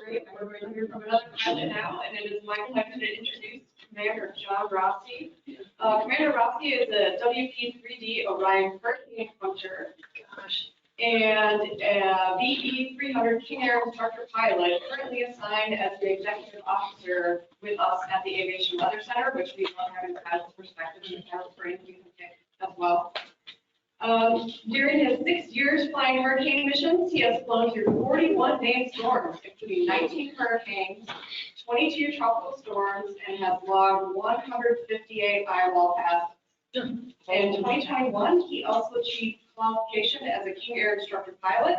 great. We're going to hear from another pilot now, and it is my pleasure to introduce Commander John Rossi. Commander Rossi is a WP-3D Orion Hurricane Hunter and a WP-3D King Air instructor pilot, currently assigned as the executive officer with us at the Aviation Weather Center, which we love having the pilot's perspective in the pilot brain as well. During his 6 years flying hurricane missions, he has flown through 41 named storms, including 19 hurricanes, 22 tropical storms, and has logged 158 firewall passes. In 2021, he also achieved qualification as a King Air instructor pilot,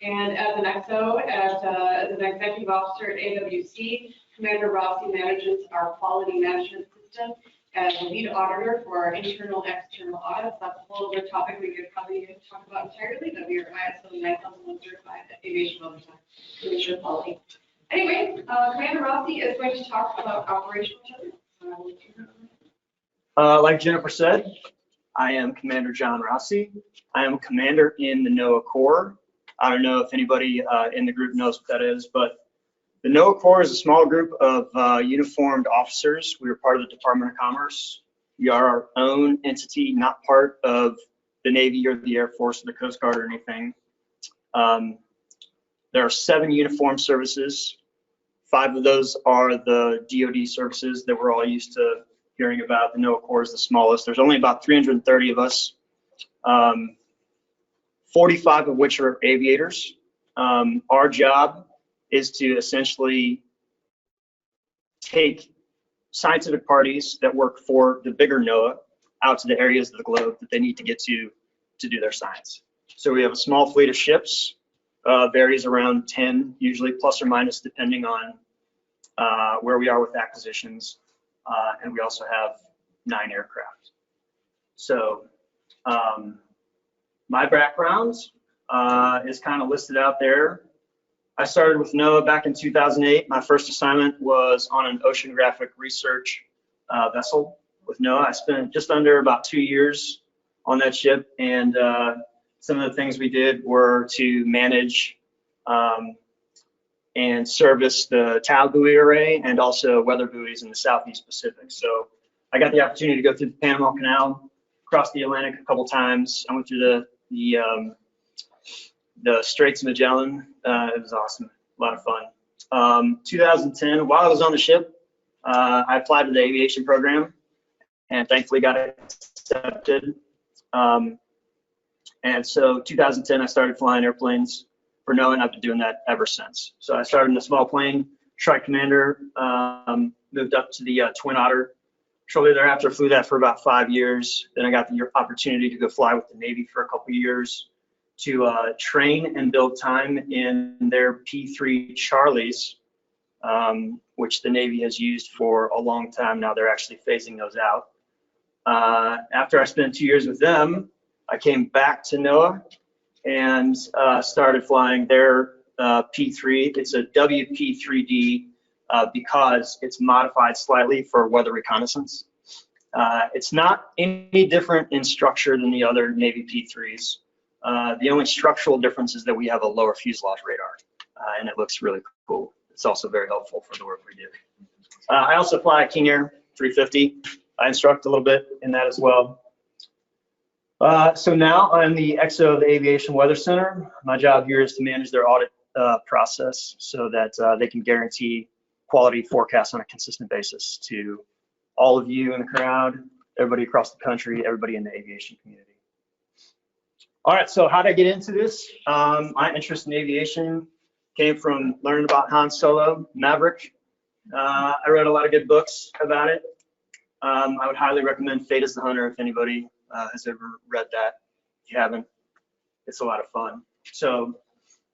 and as an XO, as an executive officer at AWC, Commander Rossi manages our quality management system as a lead auditor for our internal and external audits. That's a whole other topic we could probably talk about entirely, but we are ISO 9001 certified at Aviation Weather Center to ensure quality. Anyway, Commander Rossi is going to talk about operational turbulence. Like Jennifer said, I am Commander John Rossi. I am a commander in the NOAA Corp. I don't know if anybody in the group knows what that is, but the NOAA Corp is a small group of uniformed officers. We are part of the Department of Commerce. We are our own entity, not part of the Navy or the Air Force or the Coast Guard or anything. There are 7 uniformed services. 5 of those are the DoD services that we're all used to hearing about. The NOAA Corp is the smallest. There's only about 330 of us, 45 of which are aviators. Our job is to essentially take scientific parties that work for the bigger NOAA out to the areas of the globe that they need to get to do their science. So we have a small fleet of ships, varies around 10, usually plus or minus, depending on where we are with acquisitions. And we also have 9 aircraft. So my background is kind of listed out there. I started with NOAA back in 2008. My first assignment was on an oceanographic research vessel with NOAA. I spent just under about 2 years on that ship, and some of the things we did were to manage and service the TAL buoy array and also weather buoys in the Southeast Pacific. So I got the opportunity to go through the Panama Canal, cross the Atlantic a couple times. I went through the Straits of Magellan. It was awesome, a lot of fun. 2010, while I was on the ship, I applied to the aviation program and thankfully got accepted. And so 2010, I started flying airplanes for NOAA, and I've been doing that ever since. So I started in a small plane, Strike Commander, moved up to the Twin Otter. Shortly thereafter, flew that for about 5 years. Then I got the opportunity to go fly with the Navy for a couple of years to train and build time in their P3 Charlies, which the Navy has used for a long time now. They're actually phasing those out. After I spent 2 years with them, I came back to NOAA and started flying their P3. It's a WP-3D because it's modified slightly for weather reconnaissance. It's not any different in structure than the other Navy P3s. The only structural difference is that we have a lower fuselage radar, and it looks really cool. It's also very helpful for the work we do. I also fly a King Air 350. I instruct a little bit in that as well. So now I'm the XO of the Aviation Weather Center. My job here is to manage their audit process so that they can guarantee quality forecasts on a consistent basis to all of you in the crowd, everybody across the country, everybody in the aviation community. All right, so how did I get into this? My interest in aviation came from learning about Han Solo, Maverick. I read a lot of good books about it. I would highly recommend Fate is the Hunter if anybody has ever read that. If you haven't, it's a lot of fun. So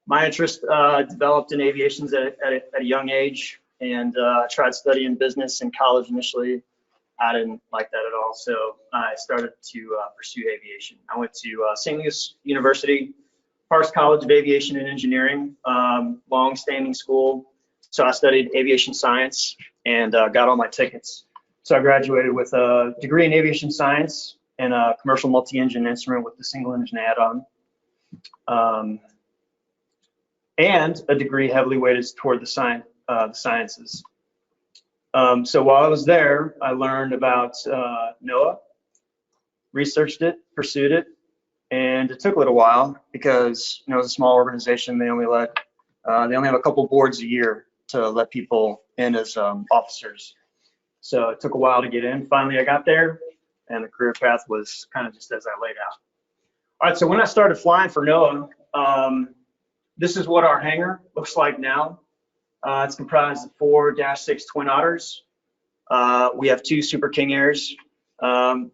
my interest developed in aviation at a young age, and tried studying business in college initially. I didn't like that at all, so I started to pursue aviation. I went to St. Louis University, Parks College of Aviation and Engineering, long-standing school. So I studied aviation science and got all my tickets. So I graduated with a degree in aviation science and a commercial multi-engine instrument with the single engine add-on. and a degree heavily weighted toward the sciences. So while I was there, I learned about NOAA, researched it, pursued it, and it took a little while because it's a small organization. They only have a couple boards a year to let people in as officers. So it took a while to get in. Finally, I got there, and the career path was kind of just as I laid out. All right, so when I started flying for NOAA, this is what our hangar looks like now. It's comprised of 4 -6 Twin Otters. We have 2 Super King Airs.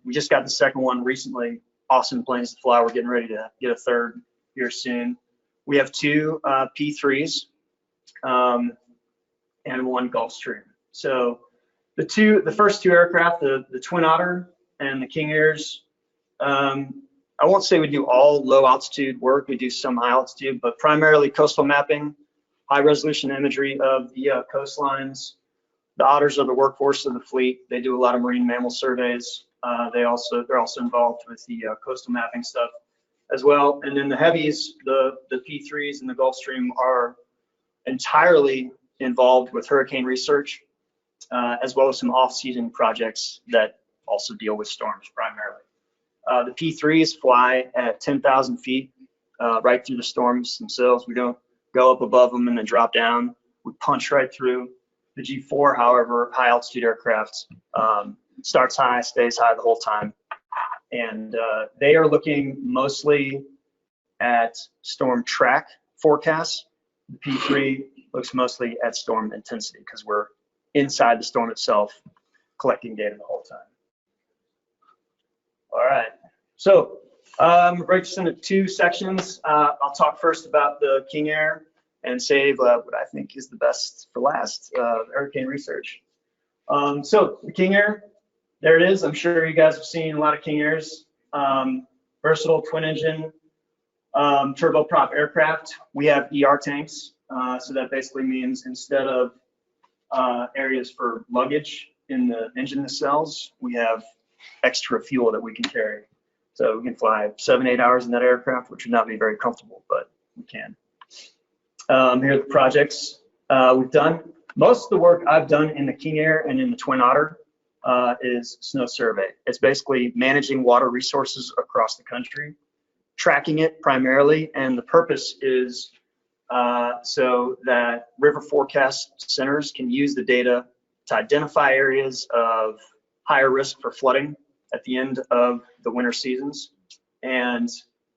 We just got the second one recently. Awesome planes to fly. We're getting ready to get a third here soon. We have 2 P3s and 1 Gulfstream. So the first 2 aircraft, the Twin Otter and the King Airs, I won't say we do all low altitude work. We do some high altitude, but primarily coastal mapping, high resolution imagery of the coastlines. The Otters are the workhorse of the fleet. They do a lot of marine mammal surveys. They're also involved with the coastal mapping stuff as well. And then the heavies, the P3s and the Gulfstream, are entirely involved with hurricane research, as well as some off-season projects that also deal with storms primarily. The P3s fly at 10,000 feet, right through the storms themselves. We don't go up above them and then drop down. We punch right through. The G4, however, high altitude aircraft, starts high, stays high the whole time. And they are looking mostly at storm track forecasts. The P3 looks mostly at storm intensity because we're inside the storm itself, collecting data the whole time. All right, so break this into 2 sections. I'll talk first about the King Air and save what I think is the best for last, hurricane research. So the King Air, there it is. I'm sure you guys have seen a lot of King Airs. Versatile twin engine, turboprop aircraft. We have ER tanks. So that basically means instead of areas for luggage in the engine nacelles, we have extra fuel that we can carry. So we can fly 7-8 hours in that aircraft, which would not be very comfortable, but we can. Here are the projects we've done. Most of the work I've done in the King Air and in the Twin Otter is snow survey. It's basically managing water resources across the country, tracking it primarily, and the purpose is so that river forecast centers can use the data to identify areas of higher risk for flooding at the end of the winter seasons and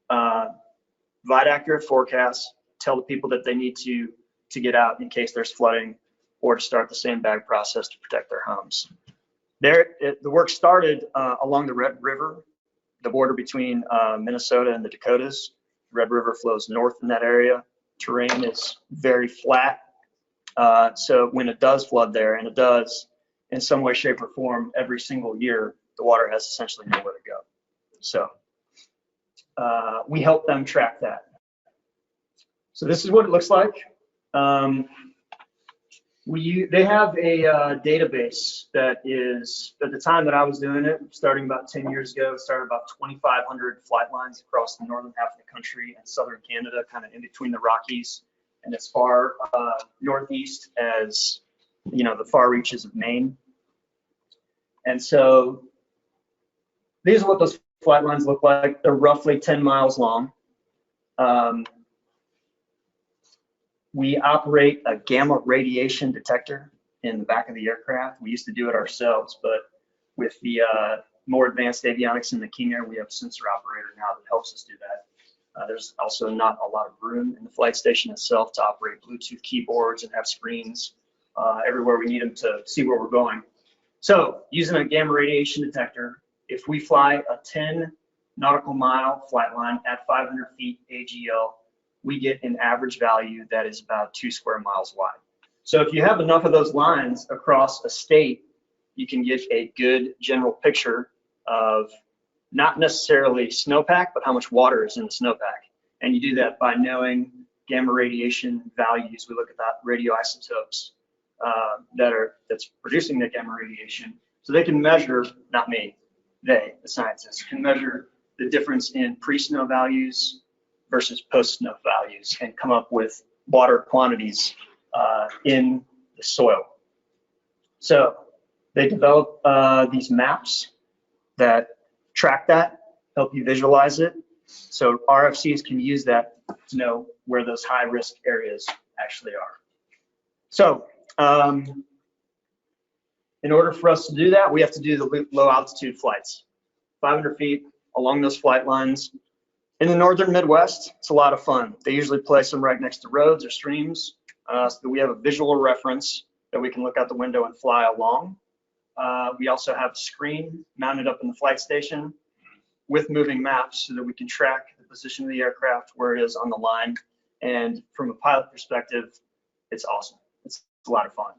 provide accurate forecasts, tell the people that they need to get out in case there's flooding, or to start the sandbag process to protect their homes. The work started along the Red River, the border between Minnesota and the Dakotas. The Red River flows north in that area. Terrain is very flat. So when it does flood there, and it does in some way, shape, or form every single year, the water has essentially nowhere to go. So we help them track that. So this is what it looks like. They have a database that is, at the time that I was doing it, starting about 10 years ago, started about 2,500 flight lines across the northern half of the country and southern Canada, kind of in between the Rockies and as far northeast as, the far reaches of Maine. And so these are what those flight lines look like. They're roughly 10 miles long. We operate a gamma radiation detector in the back of the aircraft. We used to do it ourselves, but with the more advanced avionics in the King Air, we have a sensor operator now that helps us do that. There's also not a lot of room in the flight station itself to operate Bluetooth keyboards and have screens everywhere we need them to see where we're going. So using a gamma radiation detector, if we fly a 10 nautical mile flight line at 500 feet AGL, we get an average value that is about 2 square miles wide. So if you have enough of those lines across a state, you can get a good general picture of not necessarily snowpack, but how much water is in the snowpack. And you do that by knowing gamma radiation values. We look at that radioisotopes that's producing the gamma radiation. So they can measure, not me, the scientists, can measure the difference in pre-snow values versus post-snow values and come up with water quantities in the soil. So they develop these maps that track that, help you visualize it. So RFCs can use that to know where those high risk areas actually are. So in order for us to do that, we have to do the low altitude flights, 500 feet along those flight lines. In the northern Midwest, it's a lot of fun. They usually place them right next to roads or streams, so that we have a visual reference that we can look out the window and fly along. We also have a screen mounted up in the flight station with moving maps so that we can track the position of the aircraft, where it is on the line. And from a pilot perspective, it's awesome. It's a lot of fun.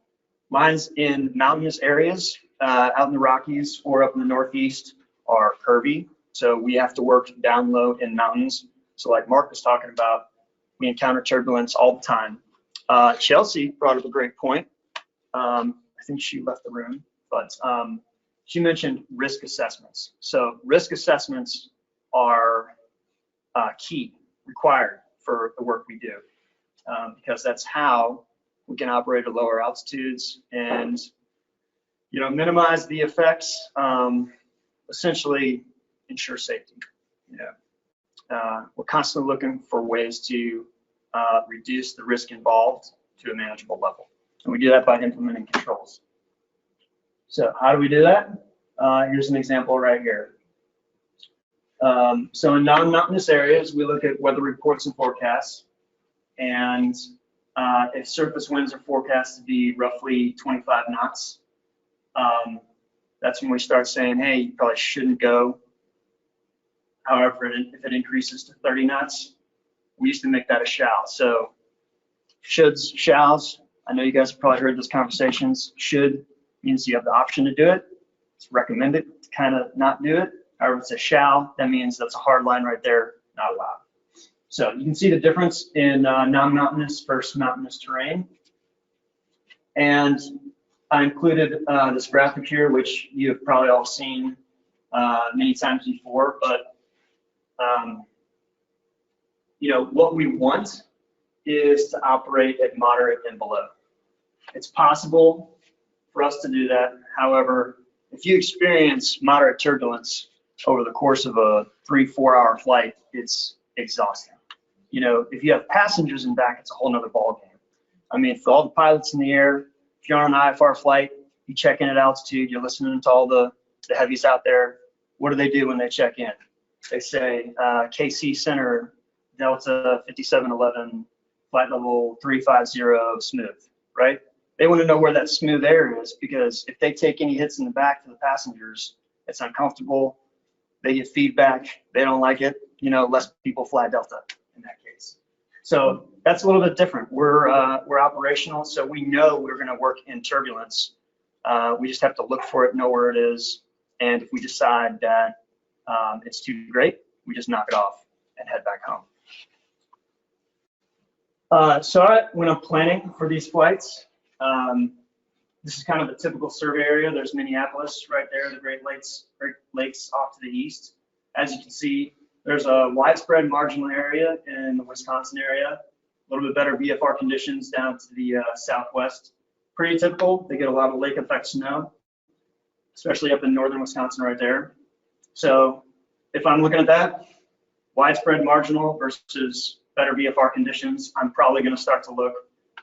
Mines in mountainous areas out in the Rockies or up in the Northeast are curvy. So we have to work down low in mountains. So like Mark was talking about, we encounter turbulence all the time. Chelsea brought up a great point. I think she left the room, but she mentioned risk assessments. So risk assessments are key, required for the work we do, because that's how we can operate at lower altitudes and, you know, minimize the effects, essentially ensure safety. You know, we're constantly looking for ways to reduce the risk involved to a manageable level. And we do that by implementing controls. So how do we do that? Here's an example right here. So in non-mountainous areas, we look at weather reports and forecasts. And if surface winds are forecast to be roughly 25 knots, that's when we start saying, hey, you probably shouldn't go. However, if it increases to 30 knots, we used to make that a shall. So shoulds, shalls, I know you guys have probably heard those conversations. Should means you have the option to do it. It's recommended to kind of not do it. However, if it's a shall, that means that's a hard line right there, not allowed. So you can see the difference in non-mountainous versus mountainous terrain. And I included this graphic here, which you have probably all seen many times before, but you know, what we want is to operate at moderate and below. It's possible for us to do that. However, if you experience moderate turbulence over the course of a 3-4 hour flight, it's exhausting. You know, if you have passengers in back, it's a whole nother ballgame. I mean, for all the pilots in the air, if you're on an IFR flight, you check in at altitude, you're listening to all the heavies out there. What do they do when they check in? They say, KC Center, Delta 5711, flight level 350, smooth, right? They want to know where that smooth air is, because if they take any hits in the back to the passengers, it's uncomfortable. They get feedback. They don't like it. You know, less people fly Delta in that case. So that's a little bit different. We're operational, so we know we're going to work in turbulence. We just have to look for it, know where it is, and if we decide that it's too great, we just knock it off and head back home. When I'm planning for these flights, this is kind of the typical survey area. There's Minneapolis right there, the Great Lakes off to the east. As you can see, there's a widespread marginal area in the Wisconsin area, a little bit better VFR conditions down to the southwest. Pretty typical. They get a lot of lake effect snow, especially up in northern Wisconsin right there. So if I'm looking at that, widespread marginal versus better VFR conditions, I'm probably going to start to look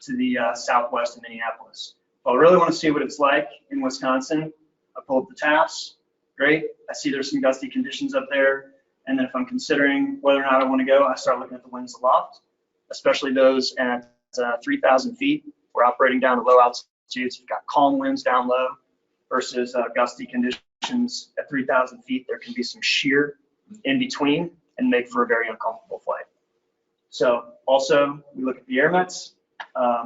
to the southwest of Minneapolis. If I really want to see what it's like in Wisconsin, I pull up the TAFs, great. I see there's some gusty conditions up there. And then if I'm considering whether or not I want to go, I start looking at the winds aloft, especially those at 3,000 feet. We're operating down at low altitudes. You've got calm winds down low versus gusty conditions at 3,000 feet. There can be some shear in between and make for a very uncomfortable flight. So also, we look at the air mets.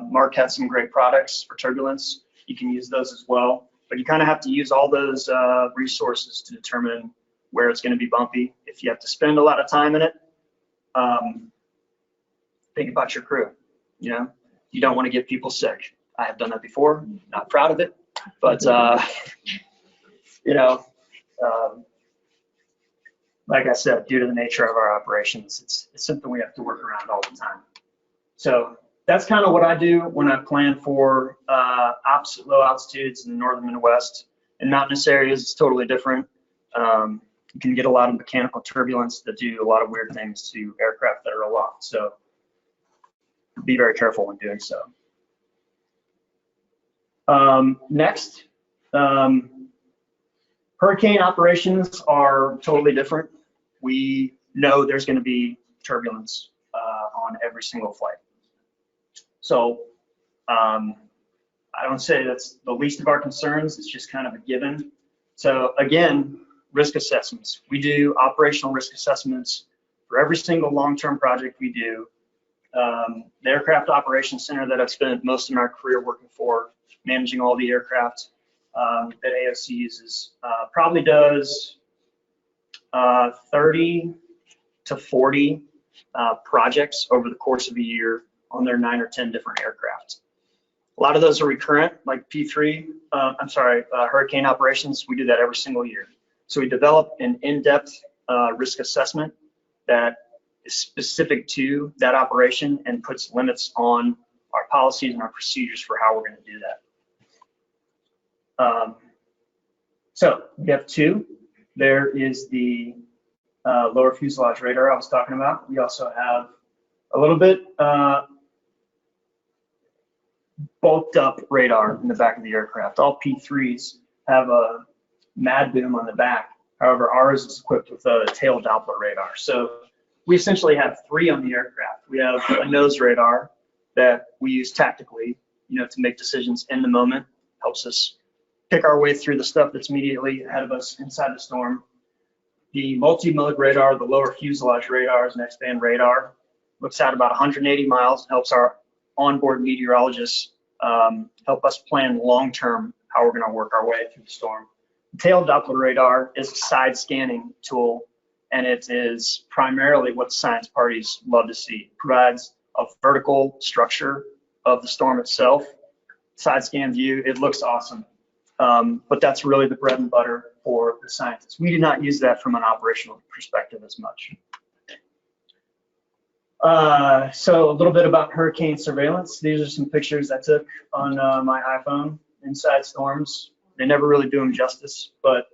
Mark had some great products for turbulence. You can use those as well, but you kind of have to use all those resources to determine where it's going to be bumpy. If you have to spend a lot of time in it, think about your crew. You know, you don't want to get people sick. I have done that before, not proud of it, but you know, like I said, due to the nature of our operations, it's something we have to work around all the time. So that's kind of what I do when I plan for opposite low altitudes in the northern Midwest. In mountainous areas, it's totally different. You can get a lot of mechanical turbulence that do a lot of weird things to aircraft that are aloft. So be very careful when doing so. Next, hurricane operations are totally different. We know there's going to be turbulence on every single flight. So I don't say that's the least of our concerns. It's just kind of a given. So again, risk assessments. We do operational risk assessments for every single long-term project we do. The Aircraft Operations Center that I've spent most of my career working for, managing all the aircraft that AOC uses, probably does 30 to 40 projects over the course of a year on their 9 or 10 different aircraft. A lot of those are recurrent, like hurricane operations. We do that every single year. So we develop an in-depth risk assessment that is specific to that operation and puts limits on our policies and our procedures for how we're going to do that. So we have two. There is the lower fuselage radar I was talking about. We also have a little bit bulked up radar in the back of the aircraft. All P3s have a mad boom on the back. However, ours is equipped with a tail Doppler radar. So we essentially have three on the aircraft. We have a nose radar that we use tactically, to make decisions in the moment. Helps us pick our way through the stuff that's immediately ahead of us inside the storm. The multi-mode radar, the lower fuselage radar, is an X-band radar. Looks out about 180 miles, helps our onboard meteorologists help us plan long-term how we're going to work our way through the storm. The tail Doppler radar is a side scanning tool, and it is primarily what science parties love to see. It provides a vertical structure of the storm itself. Side scan view, it looks awesome. But that's really the bread and butter for the scientists. We do not use that from an operational perspective as much. So a little bit about hurricane surveillance. These are some pictures I took on my iPhone inside storms. They never really do them justice, but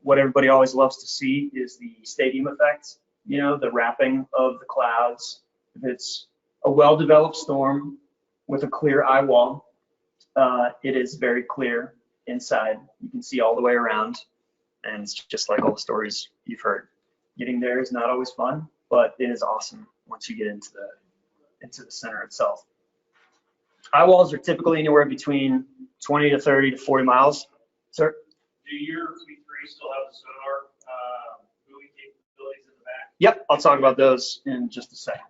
what everybody always loves to see is the stadium effect, the wrapping of the clouds. If it's a well-developed storm with a clear eye wall, it is very clear inside. You can see all the way around, and it's just like all the stories you've heard. Getting there is not always fun, but it is awesome once you get into the center itself. Eye walls are typically anywhere between 20 to 30 to 40 miles. Sir? Do your P3 still have the sonar buoy capabilities in the back? Yep, I'll talk about those in just a second.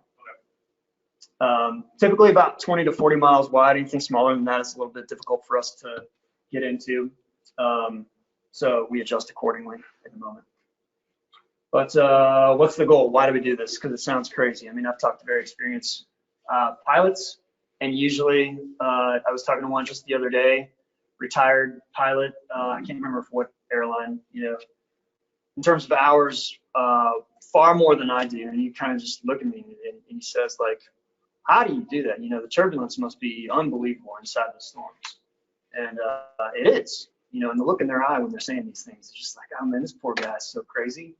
Okay. Typically about 20 to 40 miles wide. Anything smaller than that is a little bit difficult for us to get into. So we adjust accordingly at the moment. But what's the goal? Why do we do this? Because it sounds crazy. I mean, I've talked to very experienced pilots, and usually I was talking to one just the other day, retired pilot. I can't remember for what airline, in terms of hours, far more than I do. And you kind of just look at me and he says, like, how do you do that? The turbulence must be unbelievable inside the storms. And it is, and the look in their eye when they're saying these things, it's just like, oh man, this poor guy's so crazy.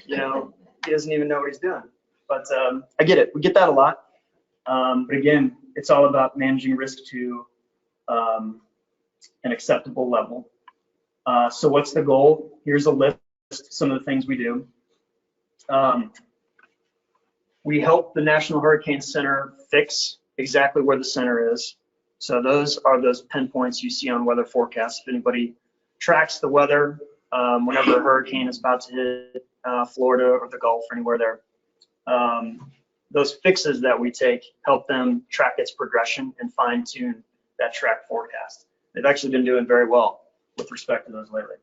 He doesn't even know what he's doing. But I get it. We get that a lot. But again, it's all about managing risk to an acceptable level. So what's the goal? Here's a list of some of the things we do. We help the National Hurricane Center fix exactly where the center is. So those are those pinpoints you see on weather forecasts. If anybody tracks the weather, whenever a hurricane is about to hit Florida or the Gulf or anywhere there, those fixes that we take help them track its progression and fine tune that track forecast. They've actually been doing very well with respect to those lately.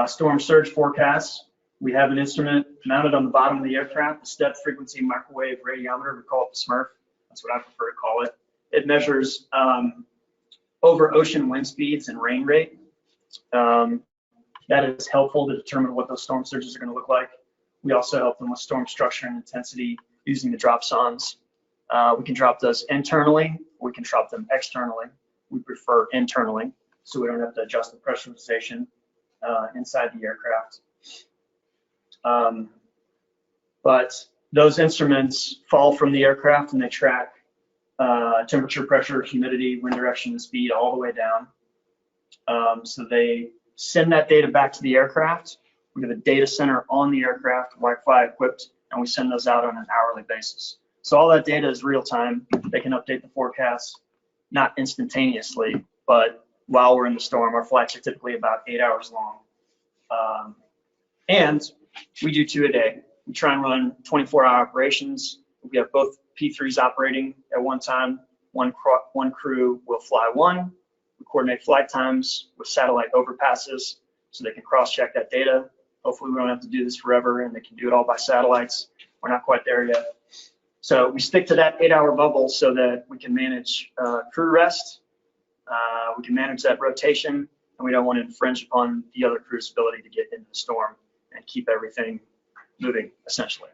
Storm surge forecasts. We have an instrument mounted on the bottom of the aircraft, a step frequency microwave radiometer. We call it the Smurf. That's what I prefer to call it. It measures over ocean wind speeds and rain rate. That is helpful to determine what those storm surges are going to look like. We also help them with storm structure and intensity using the dropsondes. We can drop those internally. We can drop them externally. We prefer internally, so we don't have to adjust the pressurization inside the aircraft. But those instruments fall from the aircraft and they track temperature, pressure, humidity, wind direction, and speed all the way down. So they send that data back to the aircraft. We have a data center on the aircraft, Wi-Fi equipped, and we send those out on an hourly basis. So all that data is real time. They can update the forecast, not instantaneously, but while we're in the storm. Our flights are typically about 8 hours long. And we do 2 a day. We try and run 24-hour operations. We have both P3s operating at one time. One crew will fly one. We coordinate flight times with satellite overpasses so they can cross-check that data. Hopefully we don't have to do this forever and they can do it all by satellites. We're not quite there yet. So we stick to that 8-hour bubble so that we can manage crew rest. We can manage that rotation, and we don't want to infringe upon the other crew's ability to get into the storm and keep everything moving, essentially.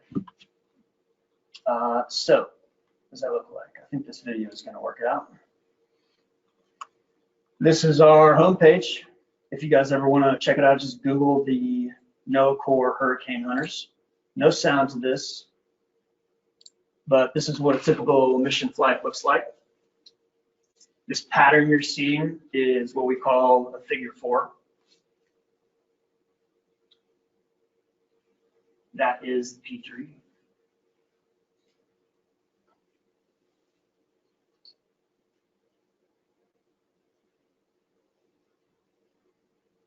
So, what does that look like? I think this video is going to work it out. This is our homepage. If you guys ever want to check it out, just Google the NOAA Corp Hurricane Hunters. No sound to this, but this is what a typical mission flight looks like. This pattern you're seeing is what we call a figure 4. That is the P3.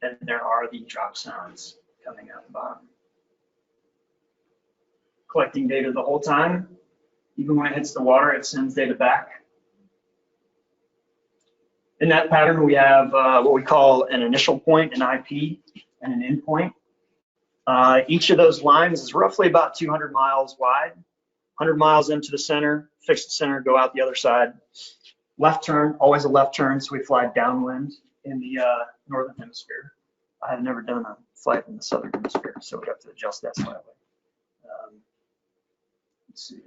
And there are the drop sounds coming out the bottom. Collecting data the whole time. Even when it hits the water, it sends data back. In that pattern, we have what we call an initial point, an IP, and an end point. Each of those lines is roughly about 200 miles wide. 100 miles into the center, fix the center, go out the other side. Left turn, always a left turn, so we fly downwind in the northern hemisphere. I have never done a flight in the southern hemisphere, so we have to adjust that slightly. Let's see.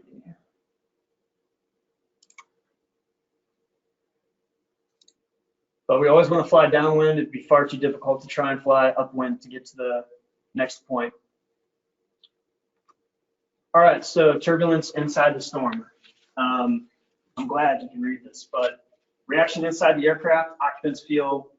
But we always want to fly downwind. It'd be far too difficult to try and fly upwind to get to the next point. All right, so turbulence inside the storm. I'm glad you can read this, but reaction inside the aircraft, occupants feel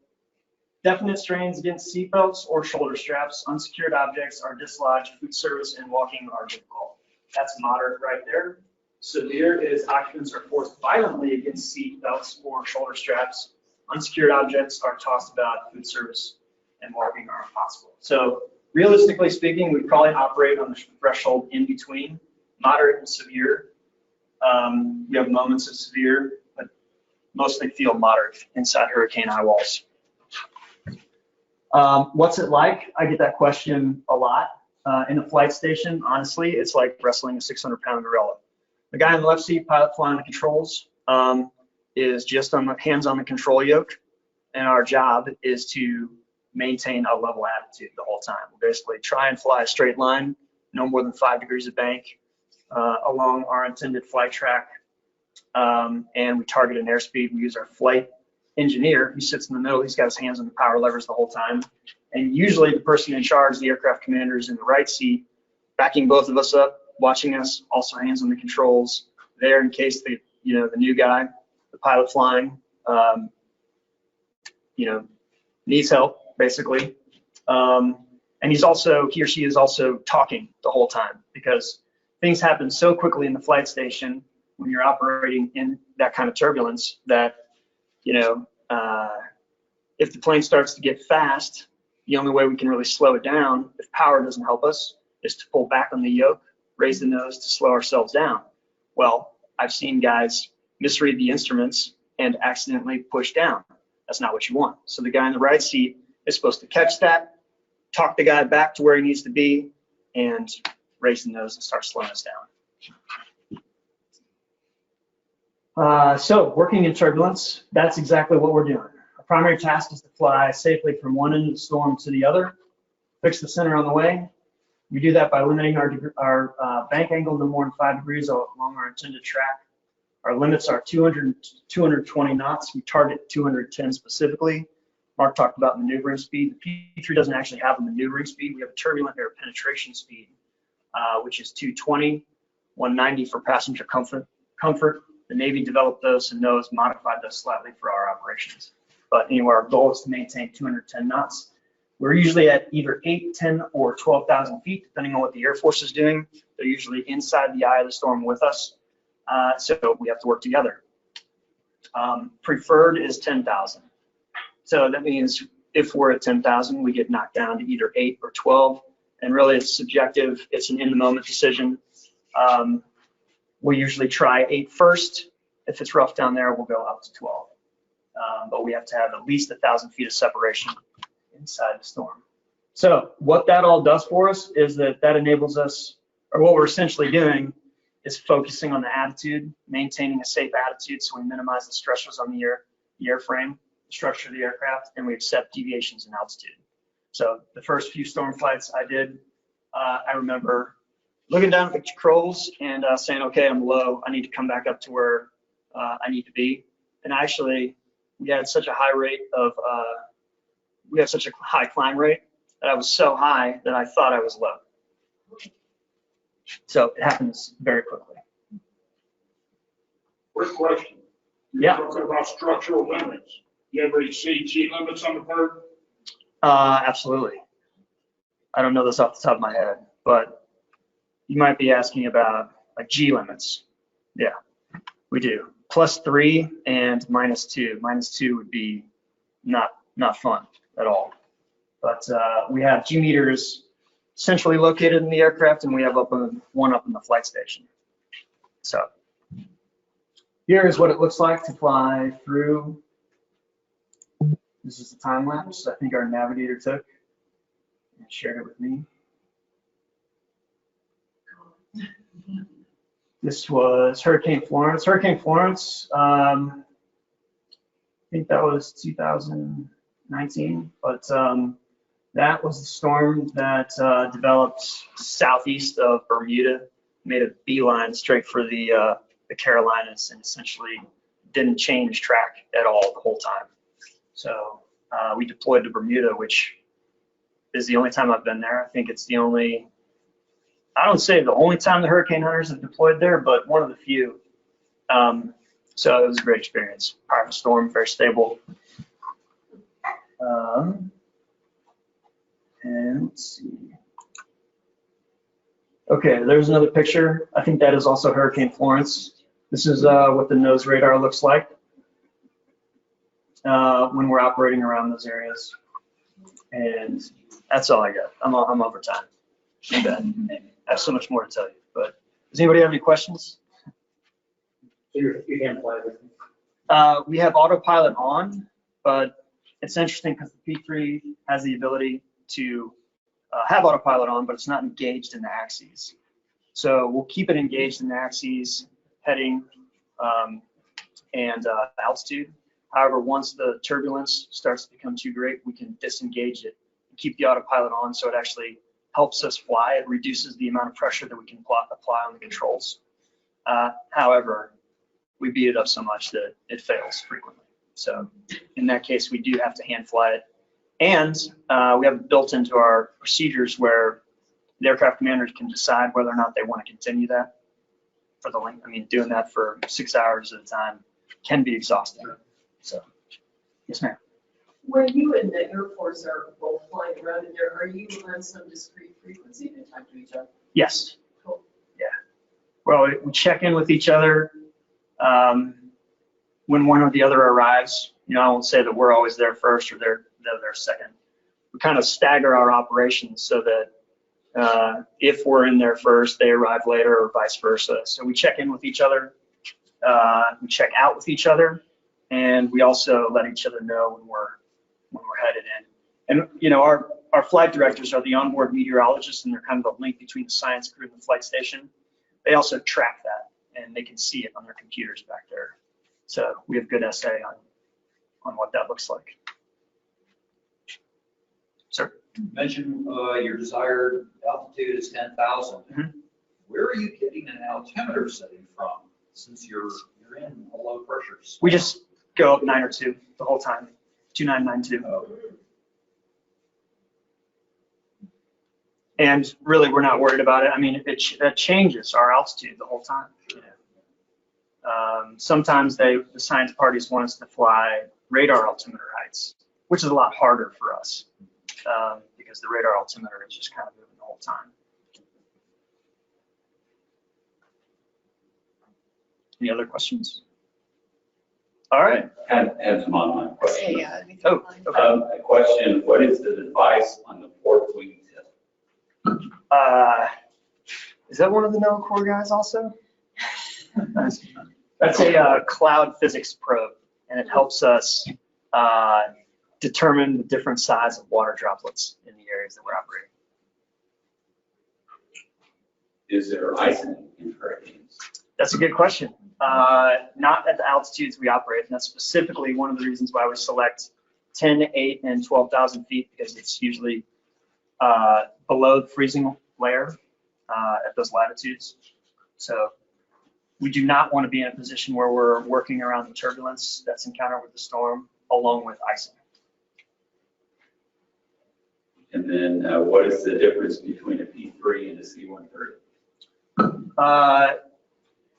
definite strains against seatbelts or shoulder straps. Unsecured objects are dislodged. Food service and walking are difficult. That's moderate right there. Severe is occupants are forced violently against seatbelts or shoulder straps. Unsecured objects are tossed about. Food service and walking are impossible. So realistically speaking, we probably operate on the threshold in between moderate and severe. We have moments of severe, but mostly feel moderate inside hurricane eye walls. What's it like? I get that question a lot. In the flight station, honestly, it's like wrestling a 600-pound gorilla. The guy in the left seat, pilot flying the controls, is just on the hands on the control yoke, and our job is to maintain a level attitude the whole time. We'll basically try and fly a straight line, no more than 5 degrees of bank, along our intended flight track, and we target an airspeed. We use our flight engineer who sits in the middle. He's got his hands on the power levers the whole time, and usually the person in charge, the aircraft commander, is in the right seat, backing both of us up, watching us, also hands on the controls, there in case the new guy, the pilot flying, needs help, basically. And he or she is also talking the whole time, because things happen so quickly in the flight station when you're operating in that kind of turbulence that, if the plane starts to get fast, the only way we can really slow it down, if power doesn't help us, is to pull back on the yoke, raise the nose to slow ourselves down. Well, I've seen guys misread the instruments and accidentally push down. That's not what you want. So the guy in the right seat is supposed to catch that, talk the guy back to where he needs to be, and raise the nose and start slowing us down. So working in turbulence, that's exactly what we're doing. Our primary task is to fly safely from one end of the storm to the other, fix the center on the way. We do that by limiting our bank angle no more than 5 degrees along our intended track. Our limits are 220 knots. We target 210 specifically. Mark talked about maneuvering speed. The P3 doesn't actually have a maneuvering speed. We have a turbulent air penetration speed, which is 220, 190 for passenger comfort. The Navy developed those and NOAA's modified those slightly for our operations. But anyway, our goal is to maintain 210 knots. We're usually at either 8, 10, or 12,000 feet, depending on what the Air Force is doing. They're usually inside the eye of the storm with us, so we have to work together. Preferred is 10,000. So that means if we're at 10,000, we get knocked down to either 8 or 12, and really it's subjective. It's an in-the-moment decision. We usually try 8 first. If it's rough down there, we'll go up to 12. But we have to have at least 1,000 feet of separation inside the storm. So what that all does for us is that enables us, or what we're essentially doing is focusing on the attitude, maintaining a safe attitude so we minimize the stressors on the airframe, the structure of the aircraft, and we accept deviations in altitude. So the first few storm flights I did, I remember looking down at the controls and saying, okay, I'm low. I need to come back up to where I need to be. And actually, we had such a high rate of, we have such a high climb rate that I was so high that I thought I was low. So it happens very quickly. Quick question. Yeah. You're talking about structural limits. You ever see G limits on the bird? Absolutely. I don't know this off the top of my head, but you might be asking about like G limits. Yeah, we do. +3 and -2. -2 would be not fun at all. But we have G meters centrally located in the aircraft, and we have one up in the flight station. So here is what it looks like to fly through. This is the time lapse I think our navigator took and shared it with me. This was Hurricane Florence. Hurricane Florence, I think that was 2019, but that was the storm that developed southeast of Bermuda, made a beeline straight for the Carolinas, and essentially didn't change track at all the whole time. So we deployed to Bermuda, which is the only time I've been there. I think it's the only, I don't say the only time the Hurricane Hunters have deployed there, but one of the few. So it was a great experience. Powerful storm, very stable. And let's see. Okay, there's another picture. I think that is also Hurricane Florence. This is what the nose radar looks like when we're operating around those areas. And that's all I got. I'm over time. I'm bad. I have so much more to tell you, but does anybody have any questions? So you can't fly with me. We have autopilot on, but it's interesting because the P3 has the ability to have autopilot on, but it's not engaged in the axes. So we'll keep it engaged in the axes, heading, and altitude. However, once the turbulence starts to become too great, we can disengage it and keep the autopilot on, so it actually helps us fly. It reduces the amount of pressure that we can apply on the controls. However, we beat it up so much that it fails frequently. So in that case, we do have to hand fly it. And we have it built into our procedures where the aircraft commanders can decide whether or not they want to continue that for the length. I mean, doing that for 6 hours at a time can be exhausting. So, yes, ma'am. When you and the Air Force are both flying around in there, are you on some discrete frequency to talk to each other? Yes. Cool. Yeah. Well, we check in with each other when one or the other arrives. You know, I won't say that we're always there first or they're there second. We kind of stagger our operations so that if we're in there first, they arrive later, or vice versa. So we check in with each other, we check out with each other, and we also let each other know when we're headed in. And you know, our flight directors are the onboard meteorologists, and they're kind of the link between the science crew and the flight station. They also track that, and they can see it on their computers back there. So we have good SA on what that looks like. Sir? You mentioned your desired altitude is 10,000. Mhm. Where are you getting an altimeter setting from? Since you're you're in a low pressure? We just go up 902 the whole time, 2992. And really, we're not worried about it. I mean, that changes our altitude the whole time. You know? Sometimes the science parties want us to fly radar altimeter heights, which is a lot harder for us because the radar altimeter is just kind of moving the whole time. Any other questions? All right. Have some online questions. Yeah. Oh, okay. A question, what is the device on the fourth wing tip? Is that one of the NOAA Corp guys also? That's a cloud physics probe, and it helps us determine the different size of water droplets in the areas that we're operating. Is there ice in hurricanes? That's a good question. Not at the altitudes we operate, and that's specifically one of the reasons why we select 10, 8, and 12,000 feet, because it's usually below the freezing layer at those latitudes. So we do not want to be in a position where we're working around the turbulence that's encountered with the storm, along with icing. And then what is the difference between a P3 and a C-130?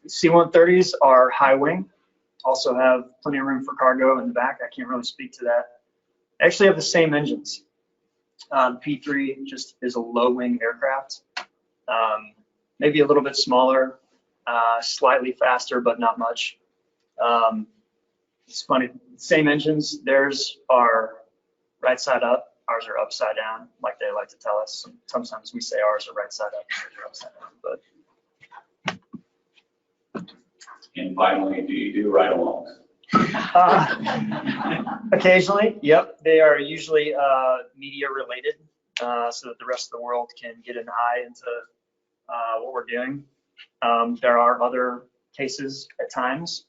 C-130s are high wing, also have plenty of room for cargo in the back. I can't really speak to that. They actually have the same engines. The P3 just is a low wing aircraft, maybe a little bit smaller, slightly faster, but not much. It's funny, same engines, theirs are right side up, ours are upside down, like they like to tell us. Sometimes we say ours are right side up, theirs are upside down, but. And finally, do you do ride-alongs? Occasionally, yep. They are usually media related, so that the rest of the world can get an eye into what we're doing. There are other cases at times,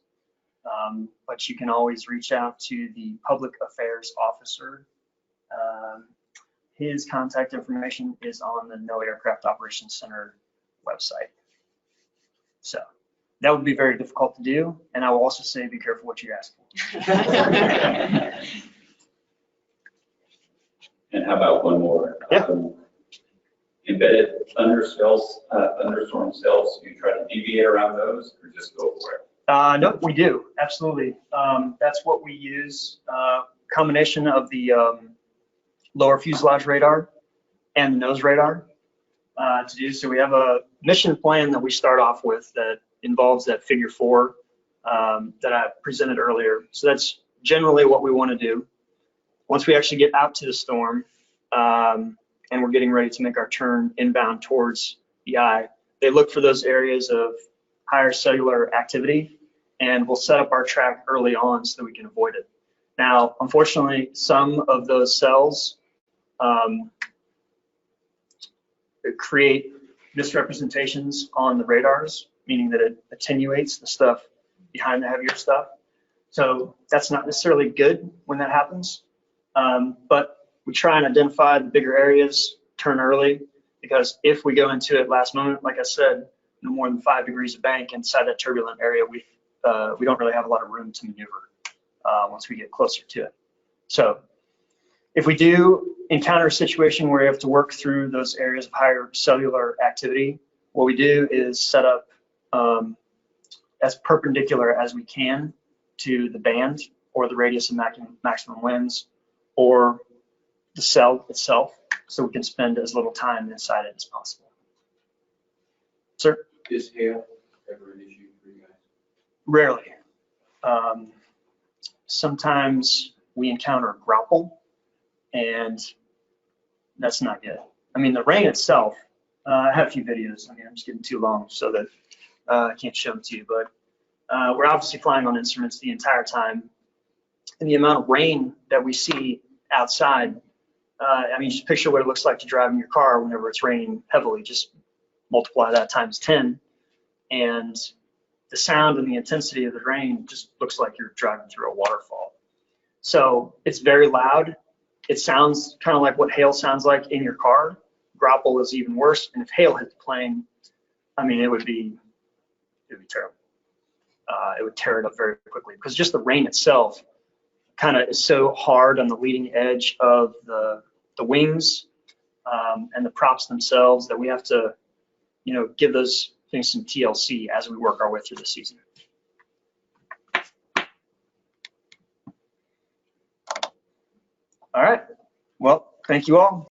but you can always reach out to the public affairs officer. His contact information is on the NOAA Aircraft Operations Center website. So that would be very difficult to do, and I will also say be careful what you ask for. And how about one more? Yeah. Embedded thunderstorm cells, do you try to deviate around those or just go for it? No, we do, absolutely. That's what we use, combination of the lower fuselage radar and the nose radar to do. So we have a mission plan that we start off with that involves that figure 4 that I presented earlier. So that's generally what we want to do. Once we actually get out to the storm and we're getting ready to make our turn inbound towards the eye, they look for those areas of higher cellular activity, and we'll set up our track early on so that we can avoid it. Now, unfortunately, some of those cells create misrepresentations on the radars, meaning that it attenuates the stuff behind the heavier stuff. So that's not necessarily good when that happens. But we try and identify the bigger areas, turn early, because if we go into it last moment, like I said, no more than 5 degrees of bank inside that turbulent area, we don't really have a lot of room to maneuver once we get closer to it. So if we do encounter a situation where we have to work through those areas of higher cellular activity, what we do is set up as perpendicular as we can to the band or the radius of maximum winds or the cell itself, so we can spend as little time inside it as possible. Sir? Is hail ever an issue for you guys? Rarely. Sometimes we encounter grapple, and that's not good. I mean, the rain itself, I have a few videos. I mean, I'm just getting too long so that I can't show them to you, but we're obviously flying on instruments the entire time. And the amount of rain that we see outside, I mean, just picture what it looks like to drive in your car whenever it's raining heavily. Just multiply that times 10, and the sound and the intensity of the rain just looks like you're driving through a waterfall. So it's very loud. It sounds kind of like what hail sounds like in your car. Grapple is even worse, and if hail hit the plane, I mean, it would be terrible. it would tear it up very quickly, because just the rain itself kind of is so hard on the leading edge of the wings and the props themselves that we have to, give those things some TLC as we work our way through the season. All right. Well, thank you all.